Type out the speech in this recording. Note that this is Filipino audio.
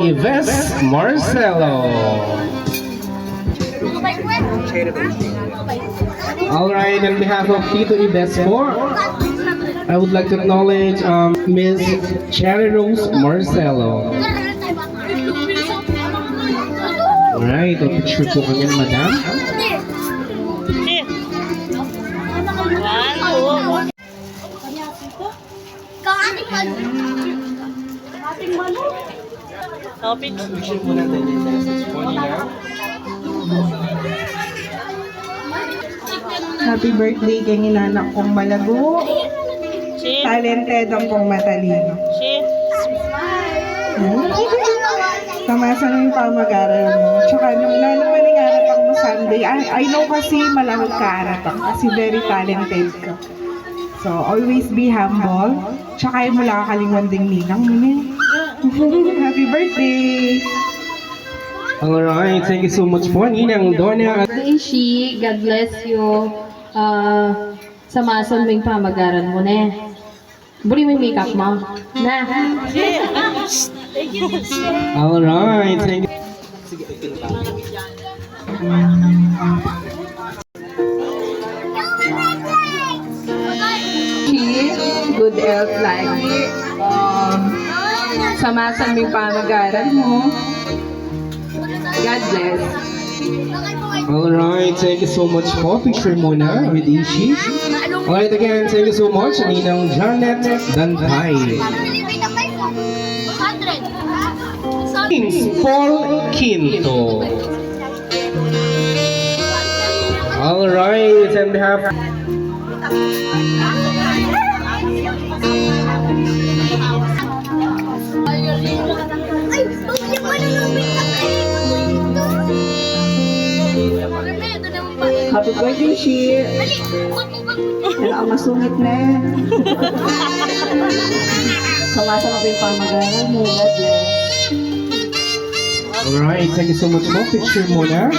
Yves Marcelo. Alright, on behalf of Tito Yves po, I would like to acknowledge Miss Cherry Rose Marcelo. Alright, picture po kami, madam. Topic. Picture po natin dito sa Monica. Happy birthday kay inanak kong malago. Si. Talented ang kong matalino. Si. Tamasa na yung pamag-aral mo. Tsaka nung nalaman ni aratang mo Sunday, I know kasi malawag ka aratang kasi very talented ka. So, always be humble. Tsaka yung mula kakalingan ding ninang mo eh. Happy birthday! Alright, thank you so much po, Ninang Donna. Ishi, God bless you. Samasan mo yung pamagaran mo, ne. Buri mo yung makeup mo. Na. Alright, thank you. Good health lagi. Samasan mo yung pamagaran mo. God bless. Alright, thank you so much po. Picture muna with Ishi. Alright, again, thank you so much, Ninang Janet Dantay. Kings Paul Quinto. Alright, on behalf Happy birthday, Shi. Yan ang masungit na eh. Samasan mo yung pamagaran mo. God bless. Alright, thank you so much po. Picture muna.